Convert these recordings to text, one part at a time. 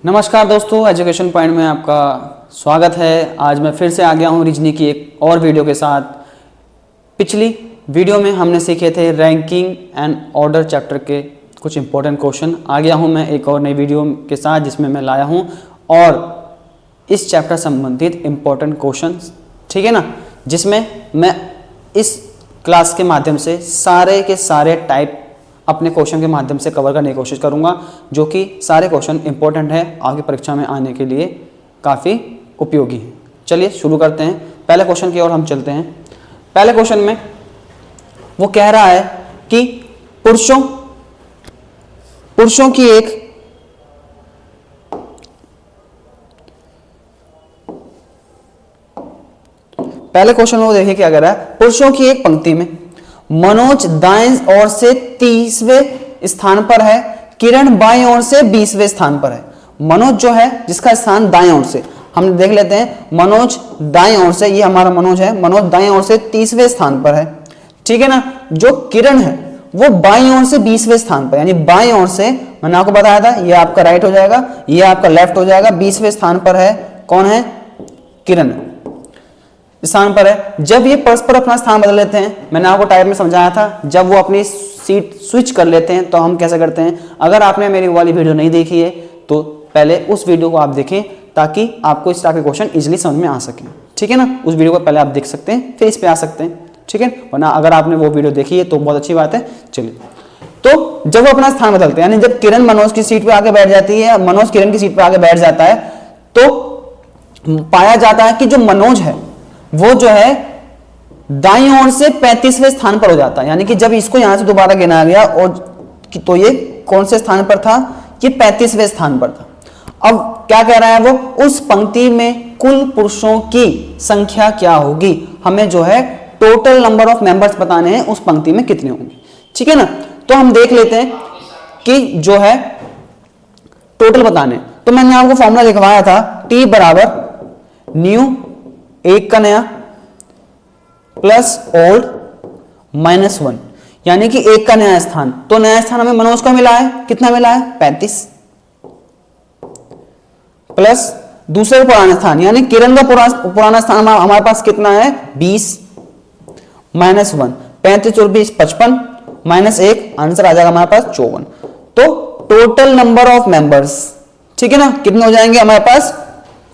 नमस्कार दोस्तों, education point में आपका स्वागत है। आज मैं फिर से आ गया हूँ रीजनिंग की एक और वीडियो के साथ। पिछली वीडियो में हमने सीखे थे रैंकिंग एंड ऑर्डर चैप्टर के कुछ इंपॉर्टेंट क्वेश्चन। आ गया हूँ मैं एक और नई वीडियो के साथ जिसमें मैं लाया हूँ और इस चैप्टर संबंधित इंपॉर्टेंट क्वेश्चन, ठीक है ना, जिसमें मैं इस क्लास के माध्यम से सारे के सारे टाइप अपने क्वेश्चन के माध्यम से कवर करने की कोशिश करूंगा, जो कि सारे क्वेश्चन इंपॉर्टेंट है, आगे परीक्षा में आने के लिए काफ़ी उपयोगी है। चलिए शुरू करते हैं, पहले क्वेश्चन की ओर हम चलते हैं। पहले क्वेश्चन में वो कह रहा है कि पुरुषों की एक पहले क्वेश्चन में वो देखिए क्या कह रहा है। पुरुषों की एक पंक्ति में मनोज दाएं ओर से 30वें स्थान पर है, किरण बाएं ओर से 20वें स्थान पर है। मनोज जो है जिसका स्थान दाएं ओर से, हम देख लेते हैं। मनोज दाएं ओर से, ये हमारा मनोज है, मनोज दाएं ओर से 30वें स्थान पर है, ठीक है ना। जो किरण है वो बाएं ओर से 20वें स्थान पर, यानी बाएं ओर से, मैंने आपको बताया था ये आपका राइट हो जाएगा, ये आपका लेफ्ट हो जाएगा। 20वें स्थान पर है, कौन है? किरण स्थान पर है। जब ये परस्पर अपना स्थान बदल लेते हैं, मैंने आपको टाइप में समझाया था, जब वो अपनी सीट स्विच कर लेते हैं तो हम कैसे करते हैं। अगर आपने मेरी वाली वीडियो नहीं देखी है तो पहले उस वीडियो को आप देखें ताकि आपको इस टाइप के क्वेश्चन इजीली समझ में आ सके, ठीक है ना। उस वीडियो को पहले आप देख सकते हैं, फिर इस पे आ सकते हैं, ठीक है। वरना अगर आपने वो वीडियो देखी है तो बहुत अच्छी बात है। चलिए, तो जब वो अपना स्थान बदलते हैं, यानी जब किरण मनोज की सीट पे आके बैठ जाती है, मनोज किरण की सीट पे आके बैठ जाता है, तो पाया जाता है कि जो मनोज है वो जो है दाईं ओर से 35वें स्थान पर हो जाता है। यानी कि जब इसको यहां से दोबारा गिना गया और तो ये कौन से स्थान पर था? ये 35वें स्थान पर था। अब क्या कह रहा है वो, उस पंक्ति में कुल पुरुषों की संख्या क्या होगी। हमें जो है टोटल नंबर ऑफ मेंबर्स बताने हैं, उस पंक्ति में कितने होंगे, ठीक है ना। तो हम देख लेते हैं कि जो है टोटल बताने, तो मैंने आपको फॉर्मूला लिखवाया था, T बराबर न्यू एक का नया प्लस ओल्ड -1, यानी कि एक का नया स्थान। तो नया स्थान हमें मनोज का मिला है, कितना मिला है? 35, प्लस दूसरे पुराना स्थान यानी किरण का पुराना स्थान हमारे पास कितना है? 20 -1, 35 और 20 55, -1, आंसर आ जाएगा हमारे पास 54। तो टोटल नंबर ऑफ मेंबर्स, ठीक है ना, कितने हो जाएंगे हमारे पास?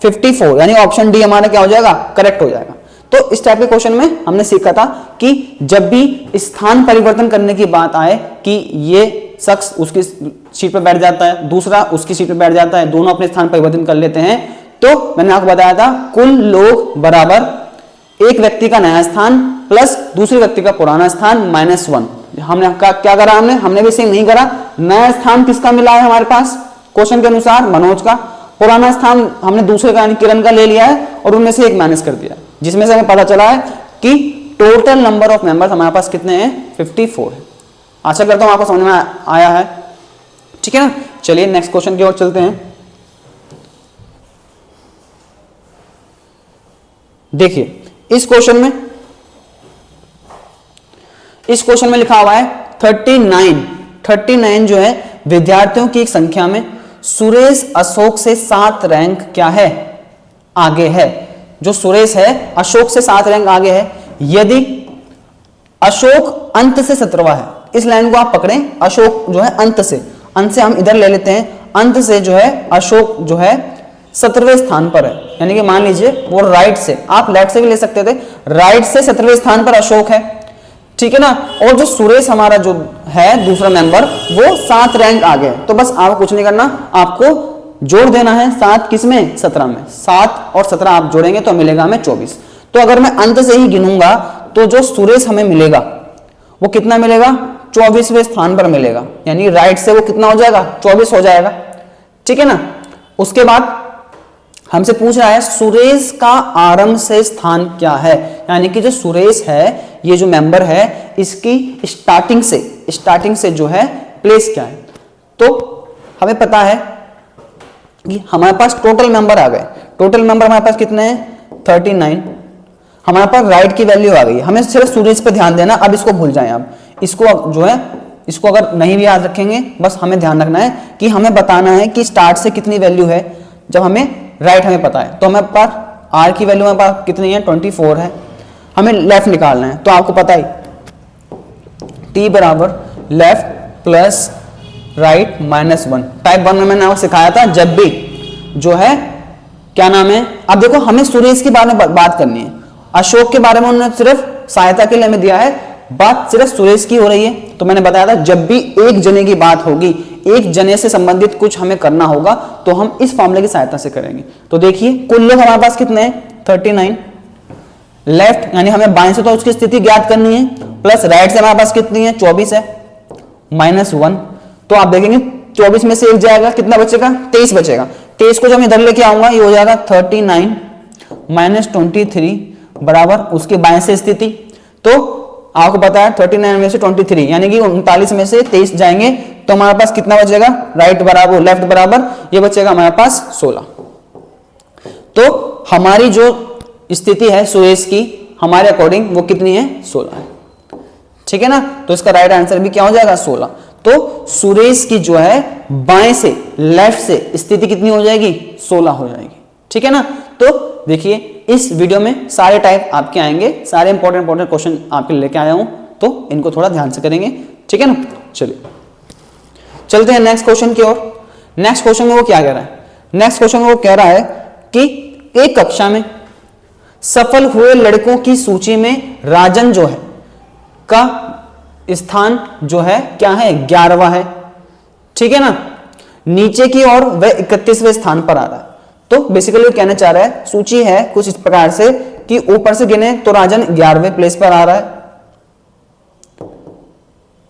54, यानी ऑप्शन डी हमारा क्या हो जाएगा? करेक्ट हो जाएगा। तो इस टाइप के क्वेश्चन में हमने सीखा था कि जब भी स्थान परिवर्तन करने की बात आए कि ये शख्स उसकी सीट पर बैठ जाता है, दूसरा उसकी सीट पर बैठ जाता है, दोनों अपने स्थान परिवर्तन कर लेते हैं, तो मैंने आपको बताया था कुल लोग बराबर एक व्यक्ति का नया स्थान प्लस दूसरे व्यक्ति का पुराना स्थान -1। हमने क्या करा? हमने भी सेम नहीं करा। नया स्थान किसका मिला है हमारे पास? क्वेश्चन के अनुसार मनोज का। पुराना स्थान हमने दूसरे का यानी किरण का ले लिया है और उनमें से एक माइनस कर दिया, जिसमें से हमें पता चला है कि टोटल नंबर ऑफ मेंबर्स हमारे पास कितने हैं? 54 है। आशा करता हूं आपको समझ में आया है, ठीक है ना। चलिए नेक्स्ट क्वेश्चन की ओर चलते हैं। देखिए इस क्वेश्चन में लिखा हुआ है 39 जो है विद्यार्थियों की एक संख्या में सुरेश अशोक से 7 रैंक क्या है? आगे है। जो सुरेश है अशोक से 7 रैंक आगे है। यदि अशोक अंत से 17वां है, इस लाइन को आप पकड़ें, अशोक जो है अंत से हम इधर ले लेते हैं, अंत से जो है अशोक जो है 17वें स्थान पर है, यानी कि मान लीजिए वो राइट से, आप लेफ्ट से भी ले सकते थे, राइट से 17वें स्थान पर अशोक है, ठीक है ना। और जो सुरेश हमारा जो है दूसरा मेंबर वो 7 रैंक आगे है। तो बस आपको कुछ नहीं करना, आपको जोड़ देना है 7 किसमें? 17 में। 7 और 17 आप जोड़ेंगे तो मिलेगा हमें 24। तो अगर मैं अंत से ही गिनूंगा तो जो सुरेश हमें मिलेगा वो कितना मिलेगा? 24वें स्थान पर मिलेगा, यानी राइट से वो कितना हो जाएगा? 24 हो जाएगा, ठीक है ना। उसके बाद हमसे पूछ रहा है सुरेश का आरंभ से स्थान क्या है, यानी कि जो सुरेश है ये जो मेंबर है इसकी स्टार्टिंग से जो है प्लेस क्या है। तो हमें पता है कि हमारे पास टोटल मेंबर आ गए। टोटल मेंबर हमारे पास कितने हैं? 39। हमारे पास राइट की वैल्यू आ गई। हमें सिर्फ सुरेश पे ध्यान देना, अब इसको भूल जाएं। अब इसको जो है इसको अगर नहीं भी याद रखेंगे, बस हमें ध्यान रखना है कि हमें बताना है कि स्टार्ट से कितनी वैल्यू है। जब हमें राइट हमें पता है तो हमें पास आर की वैल्यू हमारे पास कितनी है 24 है, हमें लेफ्ट निकालना है। तो आपको पता ही टी बराबर लेफ्ट प्लस राइट -1। टाइप 1 में मैंने आपको सिखाया था, जब भी जो है क्या नाम है, अब देखो हमें सुरेश के बारे में बात करनी है, अशोक के बारे में उन्होंने सिर्फ सहायता के लिए हमें दिया है, बात सिर्फ सुरेश की हो रही है। तो मैंने बताया था जब भी एक जने की बात होगी, एक जने से संबंधित कुछ हमें करना होगा तो हम इस फॉर्मूले की सहायता से करेंगे। तो देखिए कुल लोग हमारे पास कितने हैं 39, लेफ्ट यानी हमें बाएं से तो उसकी स्थिति ज्ञात करनी है, प्लस राइट से हमारे पास कितनी है 24 है, -1। तो आप देखेंगे 24 में से एक जाएगा, कितना बचेगा 23 बचेगा। 23 को जब मैं इधर लेके आऊंगा ये हो जाएगा 39 -23 बराबर उसके बाएं से स्थिति। तो आपको पता है 39 में से 23 यानी कि 39 में से 23 जाएंगे तो हमारे पास कितना बचेगा, राइट बराबर लेफ्ट बराबर ये बचेगा हमारे पास 16। तो हमारी जो स्थिति है सुरेश की हमारे अकॉर्डिंग वो कितनी है 16 है, ठीक है ना। तो इसका राइट आंसर भी क्या हो जाएगा 16। तो सुरेश की जो है बाएं से लेफ्ट से स्थिति कितनी हो जाएगी 16 हो जाएगी, ठीक है ना। तो देखिए इस वीडियो में सारे टाइप आपके आएंगे, सारे इंपॉर्टेंट क्वेश्चन आपके लेके आया हूं, तो इनको थोड़ा ध्यान से करेंगे, ठीक है ना। चलिए चलते हैं नेक्स्ट क्वेश्चन की ओर। नेक्स्ट क्वेश्चन में वो क्या कह रहा है, नेक्स्ट क्वेश्चन में वो कह रहा है कि एक कक्षा में सफल हुए लड़कों की सूची में राजन जो है का स्थान जो है क्या है 11वां है, ठीक है ना। नीचे की ओर वह 31वें स्थान पर आ रहा है। तो बेसिकली वो कहना चाह रहा है सूची है कुछ इस प्रकार से कि ऊपर से गिने तो राजन 11वें प्लेस पर आ रहा है,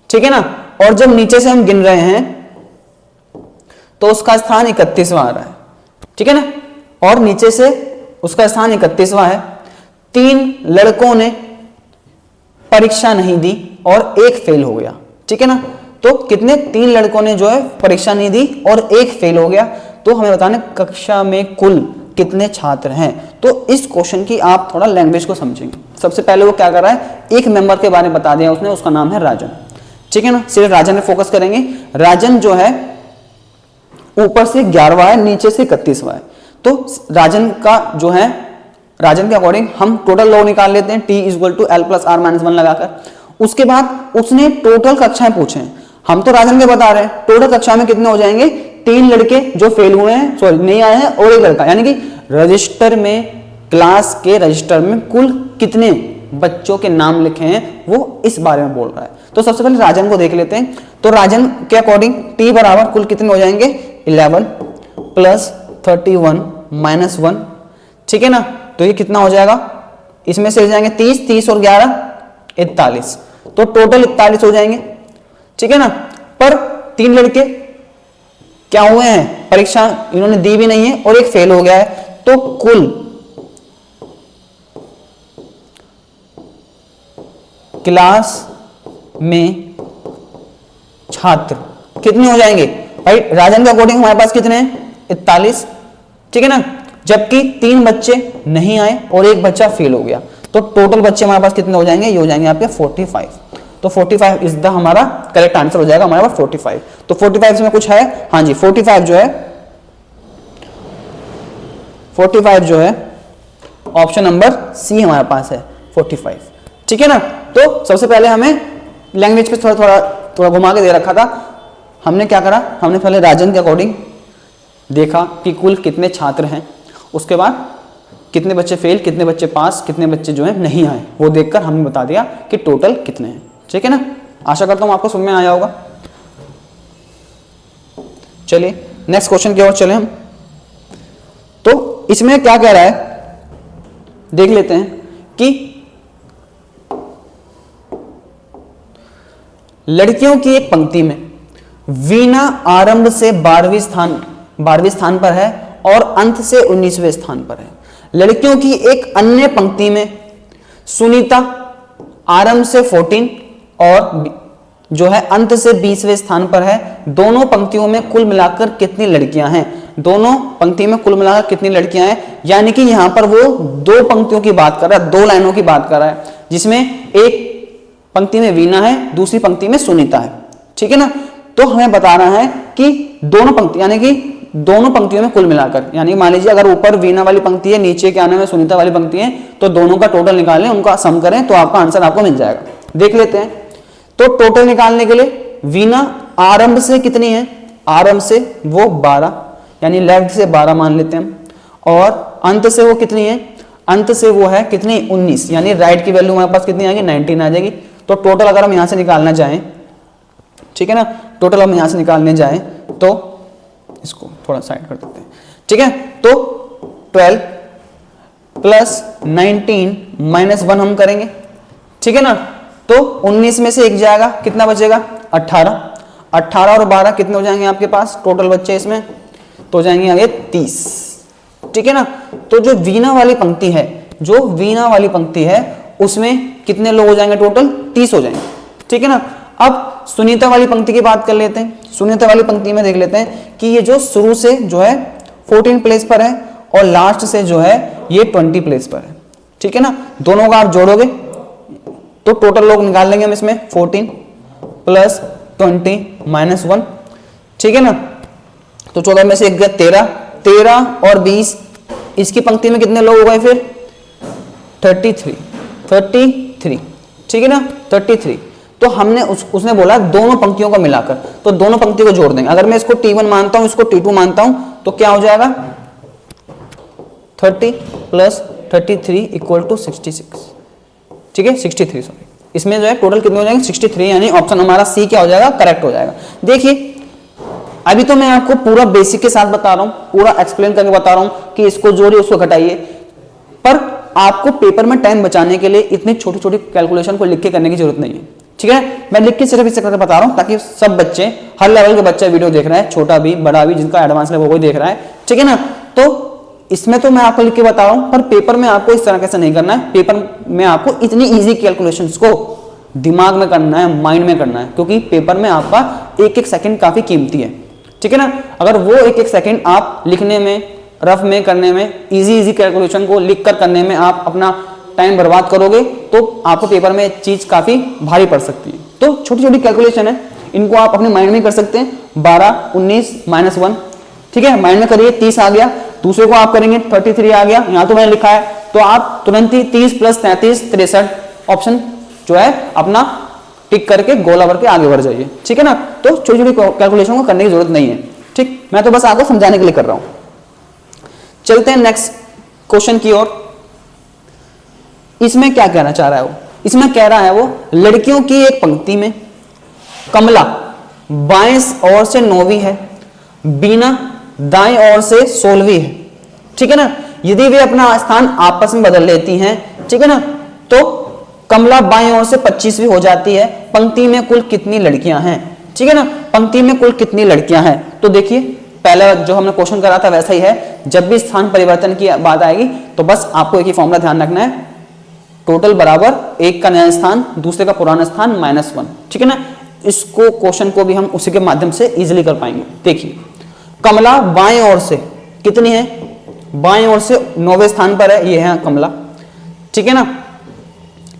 ठीक है ना। और जब नीचे से हम गिन रहे हैं तो उसका स्थान 31वां आ रहा है, ठीक है ना। और नीचे से उसका स्थान 31वां है। 3 लड़कों ने परीक्षा नहीं दी और एक फेल हो गया, ठीक है ना। तो कितने 3 लड़कों ने जो है परीक्षा नहीं दी और एक फेल हो गया। तो हमें बताना कक्षा में कुल कितने छात्र हैं। तो इस क्वेश्चन की आप थोड़ा लैंग्वेज को समझेंगे। सबसे पहले वो क्या कर रहा है, एक मेंबर के बारे में बता दिया उसने, उसका नाम है राजन, ठीक है ना। सिर्फ राजन में फोकस करेंगे। राजन जो है ऊपर से 11वां है, नीचे से 31वां है। तो राजन का जो है, राजन के अकॉर्डिंग हम टोटल लोग निकाल लेते हैं, T = L + R - 1 लगाकर। उसके बाद उसने टोटल कक्षाएं पूछे हैं, हम तो राजन के बता रहे हैं, टोटल कक्षा में कितने हो जाएंगे 3 लड़के जो फेल हुए हैं, सॉरी नहीं आए हैं, और एक लड़का, यानी कि रजिस्टर में, क्लास के रजिस्टर में कुल कितने बच्चों के नाम लिखे हैं वो इस बारे में बोल रहा है। तो सबसे पहले राजन को देख लेते हैं। तो राजन के अकॉर्डिंग T बराबर कुल कितने हो जाएंगे 11 + 31 - 1, ठीक है ना। तो ये कितना हो जाएगा, इसमें से जाएंगे 30 और 11 41, तो टोटल 41 हो जाएंगे, ठीक है ना। पर 3 लड़के क्या हुए हैं, परीक्षा इन्होंने दी भी नहीं है और एक फेल हो गया है। तो कुल क्लास में छात्र कितने हो जाएंगे भाई, राजन के अकॉर्डिंग हमारे पास कितने हैं 41, ठीक है ना। जबकि 3 बच्चे नहीं आए और एक बच्चा फेल हो गया, तो टोटल बच्चे हमारे पास कितने हो जाएंगे, ये हो जाएंगे आपके 45। तो 45 इज द हमारा करेक्ट आंसर हो जाएगा हमारे पास 45। तो 45 में कुछ है, हाँ जी 45 जो है ऑप्शन नंबर सी हमारे पास है 45, ठीक है ना। तो सबसे पहले हमें लैंग्वेज पे थोड़ा घुमा के दे रखा था। हमने क्या करा, हमने पहले राजन के अकॉर्डिंग देखा कि कुल कितने छात्र हैं, उसके बाद कितने बच्चे फेल, कितने बच्चे पास, कितने बच्चे जो है नहीं आए, वो देखकर हमने बता दिया कि टोटल कितने हैं, ठीक है ना। आशा करता हूं आपको समझ में आया होगा। चलिए नेक्स्ट क्वेश्चन की ओर चले हम। तो इसमें क्या कह रहा है देख लेते हैं कि लड़कियों की एक पंक्ति में वीणा आरंभ से 12वें स्थान पर है और अंत से 19वें स्थान पर है। लड़कियों की एक अन्य पंक्ति में सुनीता आरंभ से 14 और जो है अंत से 20वें स्थान पर है। दोनों पंक्तियों में कुल मिलाकर कितनी लड़कियां हैं, दोनों पंक्ति में कुल मिलाकर कितनी लड़कियां हैं, यानी कि यहां पर वो 2 पंक्तियों की बात कर रहा है, 2 लाइनों की बात कर रहा है, जिसमें एक पंक्ति में वीणा है, दूसरी पंक्ति में सुनीता है, ठीक है ना। तो हमें बता रहा है कि दोनों पंक्ति यानी कि दोनों पंक्तियों में कुल मिलाकर, यानी मान लीजिए अगर ऊपर वीणा वाली पंक्ति है, नीचे क्या नाम है सुनीता वाली पंक्ति है, तो दोनों का टोटल निकालें, उनका सम करें तो आपका आंसर आपको मिल जाएगा। देख लेते हैं। तो टोटल निकालने के लिए वीणा आरंभ से कितनी है, आरंभ से वो 12 यानी लेफ्ट से 12 मान लेते हैं हम, और अंत से वो कितनी है, अंत से वो है कितनी 19 यानी राइट की वैल्यू हमारे पास कितनी आएगी 19 आ जाएगी। तो टोटल अगर हम यहां से निकालना चाहें, ठीक है ना, टोटल हम यहां से निकालने जाएं तो इसको थोड़ा साइड कर देते हैं, ठीक है। तो 12 प्लस 19 माइनस 1 हम करेंगे, ठीक है ना। तो 19 में से 1 जाएगा, कितना बचेगा 18, 18 और 12 कितने हो जाएंगे आपके पास टोटल बच्चे इसमें, तो हो जाएंगे आगे 30, ठीक है ना। तो जो वीणा वाली पंक्ति है, जो वीणा वाली पंक्ति है उसमें कितने लोग हो जाएंगे टोटल 30 हो जाएंगे, ठीक है ना। अब सुनीता वाली पंक्ति की बात कर लेते हैं। सुनीता वाली पंक्ति में देख लेते हैं कि ये जो शुरू से जो है 14 प्लेस पर है और लास्ट से जो है ये 20 प्लेस पर है, ठीक है ना। दोनों का आप जोड़ोगे तो टोटल लोग निकाल लेंगे हम इसमें 14 प्लस 20 माइनस 1, ठीक है ना। तो 14 में से 1 गया 13, 13 और 20 इसकी पंक्ति में कितने लोग हो गए फिर 33, ठीक है ना 33। तो हमने उसने बोला दोनों पंक्तियों को मिलाकर, तो दोनों पंक्ति को जोड़ देंगे। अगर मैं इसको T1 मानता हूं, इसको T2 मानता हूं, तो क्या हो जाएगा 30 प्लस 33 इक्वल टू 66, ठीक है 63 सॉरी। इसमें जो है टोटल कितने हो जाएंगे 63, यानी ऑप्शन हमारा सी क्या हो जाएगा करेक्ट हो जाएगा। देखिए अभी तो मैं आपको पूरा बेसिक के साथ बता रहा हूं, पूरा एक्सप्लेन करके बता रहा हूं कि इसको जोड़िए उसको घटाइए, पर आपको पेपर में टाइम बचाने के लिए इतनी छोटी छोटी कैलकुलेशन को लिख के करने की जरूरत नहीं है, ठीक है। मैं लिख के सिर्फ इसे करके बता रहा हूं ताकि सब बच्चे, हर लेवल के बच्चे वीडियो देख रहे हैं, छोटा भी बड़ा भी, जिनका एडवांस लेवल वो देख रहा है, ठीक है ना। तो इसमें तो मैं आपको लिख के बता रहा हूं, पर पेपर में आपको इस तरह से नहीं करना है। पेपर में आपको इतनी इजी कैलकुलेशंस को दिमाग में करना है, माइंड में करना है, क्योंकि पेपर में आपका एक एक सेकंड काफी कीमती है, ठीक है ना। अगर वो एक एक सेकंड आप लिखने में, रफ में करने में, इजी कैलकुलेशन को लिख कर करने में आप अपना टाइम बर्बाद करोगे तो आपको पेपर में चीज काफी भारी पड़ सकती है। तो छोटी छोटी कैलकुलेशन है, इनको आप अपने माइंड में कर सकते हैं। 12 19 माइनस 1, ठीक है, माइंड में करिए 30 आ गया, दूसरे को आप करेंगे 33 आ गया, यहां तो मैंने लिखा है, तो आप तुरंत ही 30 प्लस 33 63 ऑप्शन जो है अपना टिक करके गोला भर के आगे बढ़ जाइए, ठीक है ना। तो छोटी छोटी कैलकुलेशन को करने की जरूरत नहीं है, ठीक, मैं तो बस आपको समझाने के लिए कर रहा हूं। चलते हैं नेक्स्ट क्वेश्चन की ओर। इसमें क्या कहना चाह रहा है वो, इसमें कह रहा है वो लड़कियों की एक पंक्ति में कमला बाएं ओर से 9वीं है, बीना दाएं ओर से 16वीं है, ठीक है ना। यदि वे अपना स्थान आपस में बदल लेती हैं, ठीक है ना, तो कमला बाएं ओर से 25वीं हो जाती है। पंक्ति में कुल कितनी लड़कियां हैं, ठीक है ना, पंक्ति में कुल कितनी लड़कियां हैं। तो देखिए पहला जो हमने क्वेश्चन करा था वैसा ही है, जब भी स्थान परिवर्तन की बात आएगी तो बस आपको एक ही फॉर्मूला ध्यान रखना है, टोटल बराबर एक का नया स्थान दूसरे का पुराना स्थान -1, ठीक है ना। इसको क्वेश्चन को भी हम उसी के माध्यम से इजीली कर पाएंगे। देखिए कमला बाएं ओर से कितनी है, बाएं ओर से 9वें स्थान पर है, ये है कमला, ठीक है ना।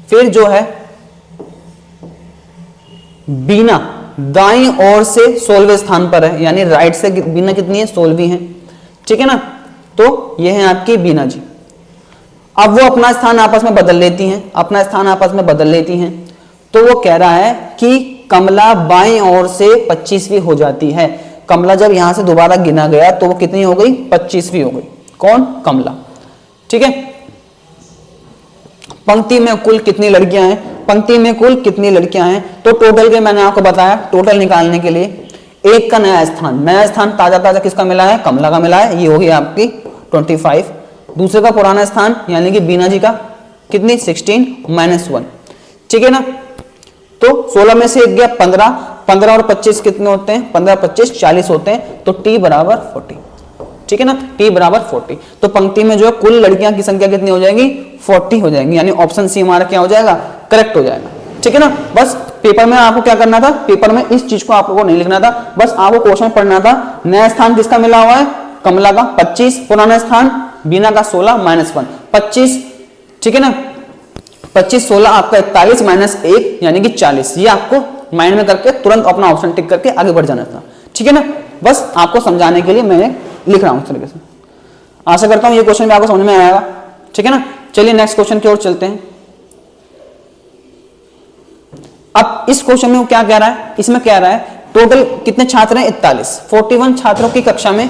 फिर जो है बीना दाईं ओर से 16वें स्थान पर है, यानी राइट से बीना कितनी है 16वीं है, ठीक है ना। तो ये है आपकी बीना जी। अब वो अपना स्थान आपस में बदल लेती हैं, अपना स्थान आपस में बदल लेती हैं, तो वो कह रहा है कि कमला बाएं ओर से 25वीं हो जाती है। कमला जब यहां से दोबारा गिना गया तो वो कितनी हो गई 25वीं हो गई, कौन कमला, ठीक है। पंक्ति में कुल कितनी लड़कियां हैं, पंक्ति में कुल कितनी लड़कियां हैं, तो टोटल के मैंने आपको बताया, टोटल निकालने के लिए एक का नया स्थान ताजा ताजा किसका मिला है, कमला का मिला है, ये होगी आपकी 25। दूसरे का पुराना स्थान यानी कि बीना जी का कितनी 16 -1, ठीक है ना। तो 16 में से एक गया 15, 15 और 25 कितने होते हैं, 15 25 40 होते हैं, तो t बराबर 40, ठीक है ना, t बराबर 40। तो पंक्ति में जो है कुल लड़कियां की संख्या कितनी हो जाएगी 40 हो जाएंगी, यानी ऑप्शन सी हमारा क्या हो जाएगा करेक्ट हो जाएगा, ठीक है ना। बस पेपर में आपको क्या करना था, पेपर में इस चीज को आप लोगों को नहीं लिखना था, बस आपको क्वेश्चन पढ़ना था। नया स्थान किसका मिला हुआ है, कमला का 25, पुराना स्थान बीना का 16 -1 25, ठीक है ना। 25 16 आपका 41 -1 यानी कि 40, ये आपको माइंड में करके तुरंत अपना ऑप्शन टिक करके आगे बढ़ जाना था, ठीक है ना। बस आपको समझाने के लिए मैंने लिख रहा हूं इस तरीके से। आशा करता हूं ये क्वेश्चन भी आपको समझ में आएगा, ठीक है ना। चलिए नेक्स्ट क्वेश्चन की ओर चलते हैं। अब इस क्वेश्चन में वो क्या कह रहा है, इसमें कह रहा है टोटल कितने छात्र हैं, 41 छात्रों की कक्षा में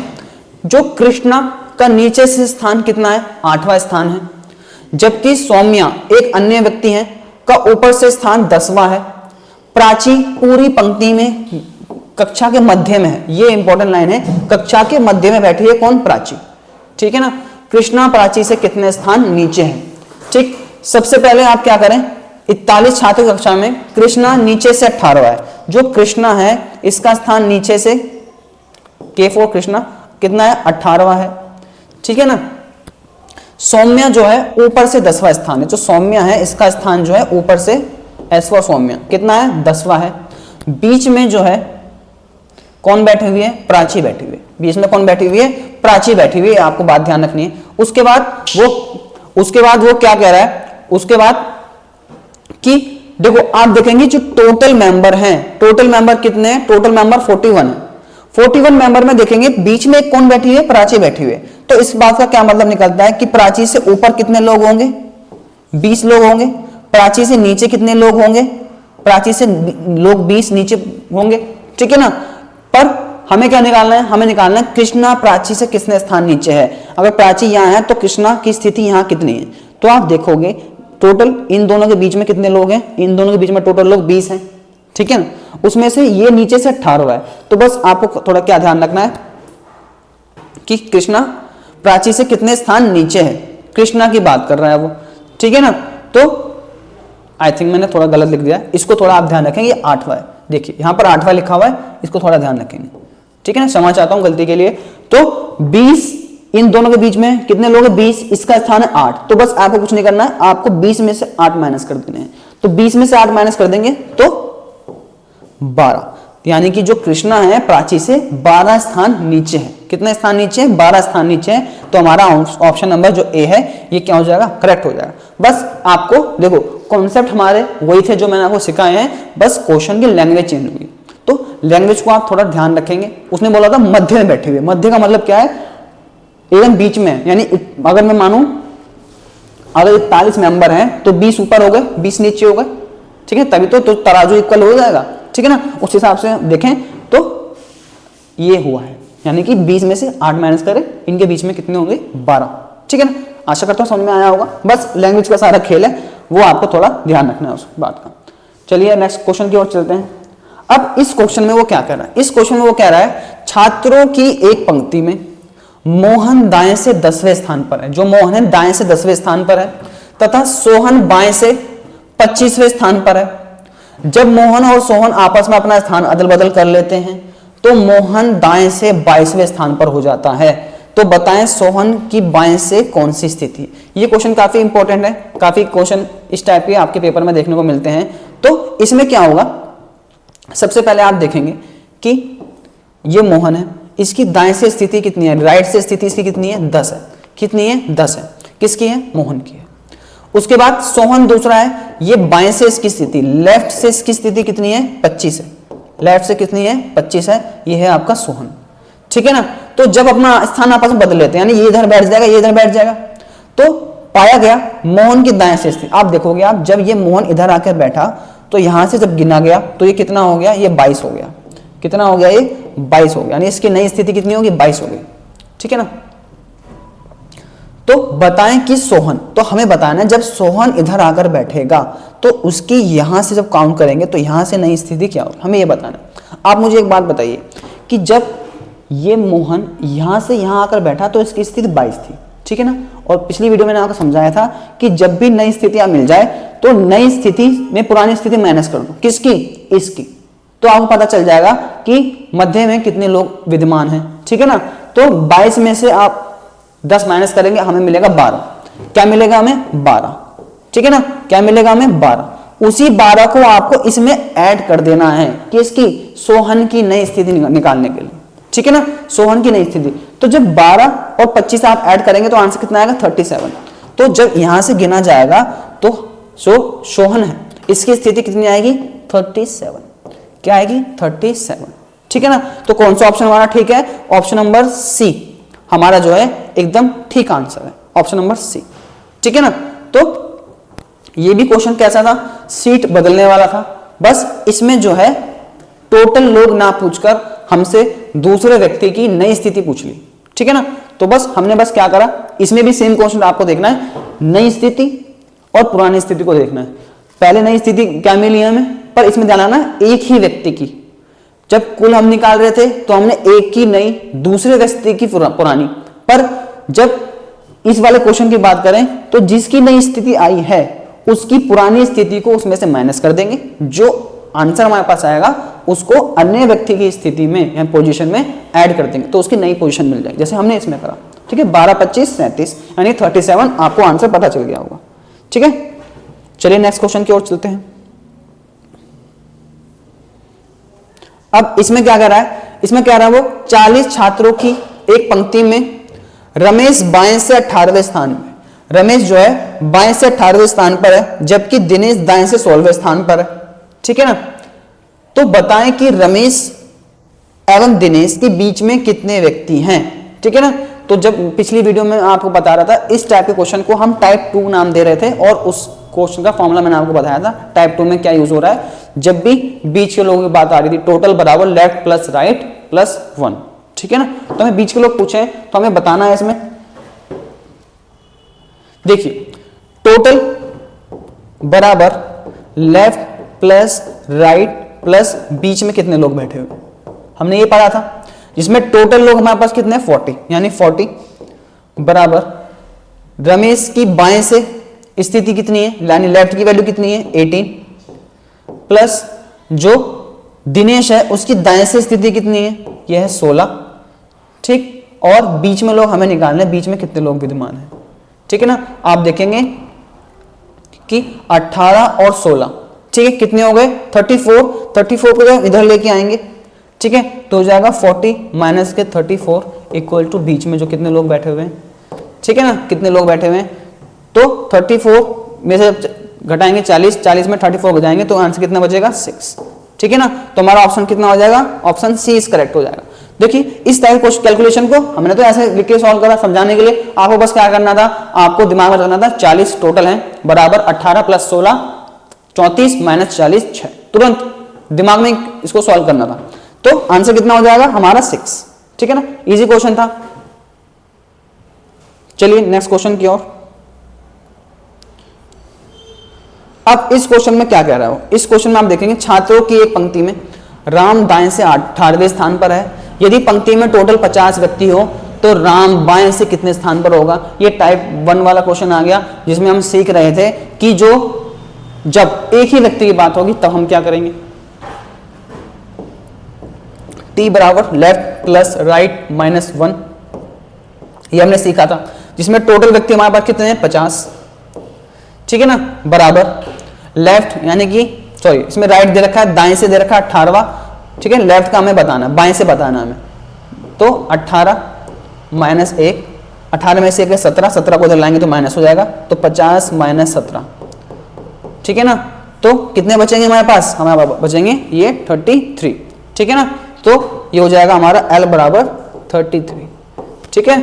जो कृष्णा का नीचे से स्थान कितना है, 8वां स्थान है, जबकि सौम्या एक अन्य व्यक्ति है का ऊपर से स्थान 10वां है। प्राची पूरी पंक्ति में कक्षा के मध्य में है, ये इंपॉर्टेंट लाइन है, कक्षा के मध्य में बैठी है कौन, प्राची, ठीक है ना। कृष्णा प्राची से कितने स्थान नीचे है, ठीक। सबसे पहले आप क्या करें, 41 छात्र कक्षा में कृष्णा नीचे से 18वां है, जो कृष्णा है इसका स्थान नीचे से K4 कृष्णा कितना है, 18वां है, ठीक है ना। सौम्या जो है ऊपर से 10वां स्थान है, जो सौम्या है इसका स्थान जो है ऊपर से S4 सौम्या कितना है, 10वां है। बीच में जो है कौन बैठी हुई है, प्राची बैठी हुई है, बीच में कौन बैठी हुई है, प्राची बैठी हुई है, आपको बात ध्यान रखनी है। उसके बाद वो क्या कह रहा है, उसके बाद कि देखो आप देखेंगे जो टोटल मेंबर हैं, टोटल मेंबर कितने हैं, टोटल मेंबर 41 है। 41 मेंबर में देखेंगे बीच में कौन बैठी है, प्राची बैठी हुई है। तो इस बात का क्या मतलब निकलता है कि प्राची से ऊपर कितने लोग होंगे, 20 लोग होंगे। प्राची से नीचे कितने लोग होंगे, प्राची से लोग 20 नीचे होंगे, ठीक है ना। पर हमें क्या निकालना है, हमें निकालना है कृष्णा प्राची से कितने स्थान नीचे है। अगर प्राची यहां है तो कृष्णा की स्थिति यहां कितनी है, तो आप देखोगे टोटल इन दोनों के बीच में कितने लोग हैं, इन दोनों के बीच में टोटल लोग 20 हैं, ठीक है ना। उसमें से ये नीचे से 18वां है। तो बस आपको थोड़ा क्या ध्यान रखना है कि कृष्णा प्राची से कितने स्थान नीचे है, कृष्णा की बात कर रहा है वो, ठीक है ना। तो आई थिंक मैंने थोड़ा गलत लिख दिया, इसको थोड़ा आप ध्यान रखेंगे, ये 8वां है, देखिए यहां पर 8वां लिखा हुआ है, इसको थोड़ा ध्यान रखेंगे, ठीक है ना। क्षमा चाहता हूं गलती के लिए। तो 20 इन दोनों के बीच में कितने लोग हैं, 20, इसका स्थान है 8। तो बस आपको कुछ नहीं करना है, आपको 20 में से 8 माइनस कर देने हैं। तो 20 में से 8 माइनस कर देंगे तो 12, यानी कि जो कृष्णा है प्राची से 12 स्थान नीचे है। कितने स्थान नीचे है, 12 स्थान नीचे है। तो हमारा ऑप्शन नंबर जो ए है ये क्या हो जाएगा, करेक्ट हो जाएगा। बस आपको देखो कॉन्सेप्ट हमारे वही थे जो मैंने आपको सिखाए हैं, बस क्वेश्चन की लैंग्वेज चेंज हुई। तो लैंग्वेज को आप थोड़ा ध्यान रखेंगे। उसने बोला था मध्य में बैठे हुए, मध्य का मतलब क्या है, एकदम बीच में, यानी अगर मैं मानूं अगर 41 मेंबर हैं तो 20 ऊपर हो गए, 20 नीचे हो गए, ठीक है, तभी तो तराजू इक्वल हो जाएगा, ठीक है ना। उस हिसाब से देखें तो ये हुआ है, यानी कि 20 में से 8 माइनस करें, इनके बीच में कितने होंगे, 12, ठीक है ना। आशा करता हूं समझ में आया होगा। बस लैंग्वेज का सारा खेल है, वो आपको थोड़ा ध्यान रखना है उस बात का। चलिए नेक्स्ट क्वेश्चन की ओर चलते हैं। अब इस क्वेश्चन में वो क्या कह रहा है, इस क्वेश्चन में वो कह रहा है छात्रों की एक पंक्ति में मोहन दाएं से 10वें स्थान पर है, जो मोहन है दाएं से 10वें स्थान पर है, तथा सोहन बाएं से 25वें स्थान पर है। जब मोहन और सोहन आपस में अपना स्थान अदल बदल कर लेते हैं तो मोहन दाएं से 22वें स्थान पर हो जाता है। तो बताएं सोहन की बाएं से कौन सी स्थिति। ये क्वेश्चन काफी इंपॉर्टेंट है, काफी क्वेश्चन इस टाइप के आपके पेपर में देखने को मिलते हैं। तो इसमें क्या होगा, सबसे पहले आप देखेंगे कि ये मोहन है, इसकी दाएं से स्थिति कितनी है, राइट से स्थिति इसकी कितनी है, 10 है। कितनी है, 10 है। किसकी है, मोहन की है। उसके बाद सोहन दूसरा है, ये बाएं से इसकी स्थिति, लेफ्ट से इसकी स्थिति कितनी है, 25 है। लेफ्ट से कितनी है, 25 है। ये है आपका सोहन, ठीक है ना। तो जब अपना स्थान आपस में बदल लेते हैं, यानी ये इधर बैठ जाएगा, ये इधर बैठ जाएगा, तो पाया गया मोहन की दाएं से स्थिति। आप देखोगे, आप जब ये मोहन इधर आकर बैठा तो यहां से जब गिना गया तो ये कितना हो गया, ये 22 हो गया। कितना हो गया, ये 22 हो गया, यानी इसकी नई स्थिति कितनी होगी, 22 हो गई, ठीक है ना। तो बताएं कि सोहन, तो हमें बताना है जब सोहन इधर आकर बैठेगा तो उसकी यहां से जब काउंट करेंगे तो यहां से नई स्थिति क्या होगी, हमें ये बताना है। आप मुझे एक बात बताइए कि जब ये मोहन यहां से यहां आकर बैठा तो इसकी स्थिति 22 थी, ठीक है ना। और पिछली वीडियो में मैंने आपको समझाया था कि जब भी नई स्थितियां मिल जाए तो नई स्थिति में पुरानी स्थिति माइनस कर दो, किसकी, इसकी। तो आपको पता चल जाएगा कि मध्य में कितने लोग विद्यमान हैं, ठीक है ना। तो 22 में से आप 10 माइनस करेंगे, हमें मिलेगा 12। क्या मिलेगा हमें, 12, ठीक है ना। क्या मिलेगा हमें, 12। उसी 12 को आपको इसमें ऐड कर देना है, किसकी, सोहन की नई स्थिति निकालने के लिए, ठीक है ना, सोहन की नई स्थिति। तो जब 12 और 25 आप ऐड करेंगे तो आंसर कितना आएगा, 37। तो जब यहां से गिना जाएगा तो सोहन है, इसकी स्थिति कितनी आएगी, 37। क्या आएगी 37। ठीक है ना, तो कौन सा ऑप्शन हमारा ठीक है? ऑप्शन नंबर सी हमारा जो है एकदम ठीक आंसर है, ऑप्शन नंबर सी। ठीक है ना, तो ये भी क्वेश्चन कैसा था? सीट बदलने वाला था। बस इसमें जो है टोटल लोग ना पूछकर हमसे दूसरे व्यक्ति की नई स्थिति पूछ ली। ठीक है ना, तो बस हमने बस क्या करा, इसमें भी सेम क्वेश्चन आपको देखना है, नई स्थिति और पुरानी स्थिति को देखना है। पहले नई स्थिति क्या मिली हमें, पर इसमें ध्यान रखना एक ही व्यक्ति की। जब कुल हम निकाल रहे थे तो हमने एक की नई, दूसरे व्यक्ति की पुरानी, पर जब इस वाले क्वेश्चन की बात करें तो जिसकी नई स्थिति आई है उसकी पुरानी स्थिति को उसमें से माइनस कर देंगे, जो आंसर हमारे पास आएगा उसको अन्य व्यक्ति की स्थिति में या पोजीशन में ऐड कर देंगे, तो उसकी नई पोजीशन मिल जाएगी, जैसे हमने इसमें करा। ठीक है, 12, 25, 37 यानी 37 आपको आंसर पता चल गया होगा। ठीक है, चलिए नेक्स्ट क्वेश्चन की ओर चलते हैं। अब इसमें क्या कर रहा है, इसमें क्या रहा है वो 40 छात्रों की एक पंक्ति में रमेश बाएं से 18वें स्थान में, रमेश जो है बाएं से 18वें स्थान पर है, जबकि दिनेश दाएं से 16वें स्थान पर है। ठीक है ना, तो बताएं कि रमेश एवं दिनेश के बीच में कितने व्यक्ति हैं। ठीक है ना, तो जब पिछली वीडियो में आपको बता रहा था इस टाइप के क्वेश्चन को हम टाइप 2 नाम दे रहे थे, और उस क्वेश्चन का फॉर्मूला मैंने आपको बताया था टाइप 2 में क्या यूज हो रहा है। जब भी बीच के लोगों की बात आ रही थी, टोटल बराबर लेफ्ट प्लस राइट प्लस 1। ठीक है ना, तो हमें बीच के लोग पूछे तो हमें बताना है इसमें। देखिए टोटल बराबर लेफ्ट प्लस राइट प्लस बीच में कितने लोग बैठे हुए, हमने ये पढ़ा था, जिसमें टोटल लोग हमारे पास कितने 40, यानी 40 बराबर रमेश की बाएं से स्थिति कितनी है, यानी लेफ्ट की वैल्यू कितनी है 18, प्लस जो दिनेश है उसकी दाएं से स्थिति कितनी है, यह है 16। ठीक, और बीच में लोग हमें निकालने, बीच में कितने लोग विद्यमान हैं। ठीक है ना, आप देखेंगे कि 18 और 16, ठीक है, कितने हो गए 34 को जब इधर लेके आएंगे, ठीक है, तो हो जाएगा 40 माइनस के 34 इक्वल टू बीच में जो कितने लोग बैठे हुए हैं। ठीक है ना, कितने लोग बैठे हुए हैं, तो 34 में से घटाएंगे 40 में 34 हो जाएंगे, तो आंसर कितना बचेगा 6। ठीक है ना, तो हमारा ऑप्शन कितना हो जाएगा, ऑप्शन सी इज करेक्ट हो जाएगा। देखिए इस टाइप कैलकुलेशन को हमने तो ऐसे लिख के सॉल्व करा, समझाने के लिए आपको बस क्या करना था, आपको दिमाग में रखना था 40 टोटल है बराबर 18 प्लस 16 34 माइनस 40 6, तुरंत दिमाग में इसको सॉल्व करना था, तो आंसर कितना हो जाएगा हमारा 6। ठीक है ना, इजी क्वेश्चन था। चलिए नेक्स्ट क्वेश्चन की ओर। अब इस क्वेश्चन में क्या कह रहा है, इस क्वेश्चन में आप देखेंगे छात्रों की एक पंक्ति में राम दाएं से 18वें स्थान पर है, यदि पंक्ति में टोटल 50 व्यक्ति हो तो राम बाएं से कितने स्थान पर होगा। ये टाइप 1 वाला क्वेश्चन आ गया, जिसमें हम सीख रहे थे कि जो जब एक ही व्यक्ति की बात होगी तब हम क्या करेंगे, टी बराबर लेफ्ट प्लस राइट माइनस 1, ये हमने सीखा था, जिसमें टोटल व्यक्ति हमारे पास कितने हैं 50। ठीक है ना, बराबर लेफ्ट यानी कि सॉरी इसमें राइट दे रखा है, दाएं से दे रखा है 18वां। ठीक है, लेफ्ट का हमें बताना, बाएं से बताना हमें, तो 18 माइनस 1, 18 में से 1 17 को इधर लाएंगे तो माइनस हो जाएगा, तो 50 माइनस 17। ठीक है ना, तो कितने बचेंगे हमारे पास, हमारे बचेंगे ये 33। ठीक है ना, तो ये हो जाएगा हमारा L बराबर 33। ठीक है,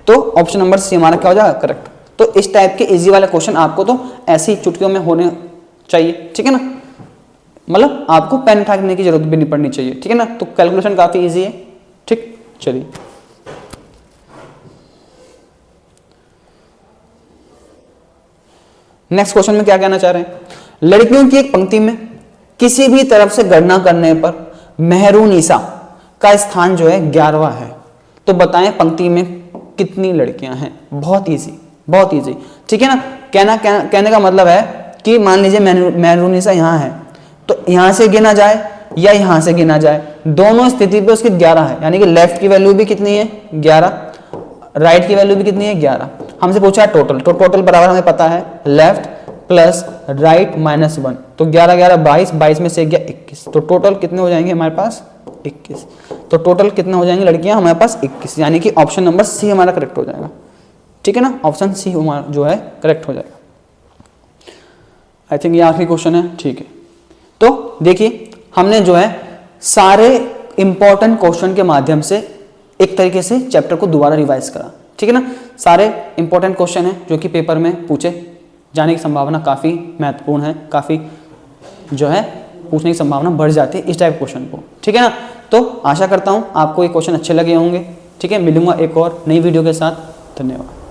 तो ऑप्शन नंबर सी हमारा क्या हो जाएगा करेक्ट। तो इस टाइप के इजी वाले क्वेश्चन आपको तो ऐसी चुटकियों में होने चाहिए। ठीक है ना, मतलब आपको पेन उठाने की जरूरत भी नहीं पड़नी चाहिए। ठीक है ना, तो कैलकुलेशन काफी इजी है। ठीक, चलिए नेक्स्ट क्वेश्चन में क्या कहना चाह रहे हैं, लड़कियों की एक पंक्ति में किसी भी तरफ से गणना करने पर मेहरुनिसा का स्थान जो है 11वां है, तो बताएं पंक्ति में कितनी लड़कियां हैं। बहुत इजी, बहुत इजी। ठीक है ना, कहने का मतलब है कि मान लीजिए मेहरुनिसा यहाँ है, तो यहां से गिना जाए या यहां से गिना जाए, दोनों स्थिति पे उसकी 11 है, यानी कि लेफ्ट की वैल्यू भी कितनी है 11, राइट की वैल्यू भी कितनी है 11। हमसे पूछा है टोटल, तो टोटल बराबर हमें पता है लेफ्ट प्लस राइट माइनस 1, तो 11 11 22, 22 में से गया 21, तो टोटल कितने हो जाएंगे हमारे पास 21। तो टोटल कितने हो जाएंगे लड़कियां हमारे पास 21, यानी कि ऑप्शन नंबर सी हमारा करेक्ट हो जाएगा। ठीक है ना, ऑप्शन सी हमारा जो है करेक्ट हो जाएगा। आई थिंक ये आखिरी क्वेश्चन है। ठीक है, तो देखिए हमने जो है सारे इंपॉर्टेंट क्वेश्चन के माध्यम से एक तरीके से चैप्टर को दोबारा रिवाइज करा, ठीक है ना। सारे इंपॉर्टेंट क्वेश्चन हैं जो कि पेपर में पूछे जाने की संभावना काफ़ी महत्वपूर्ण है, काफ़ी जो है पूछने की संभावना बढ़ जाती है इस टाइप क्वेश्चन को, ठीक है ना। तो आशा करता हूँ आपको ये क्वेश्चन अच्छे लगे होंगे, ठीक है। मिलूंगा एक और नई वीडियो के साथ, धन्यवाद।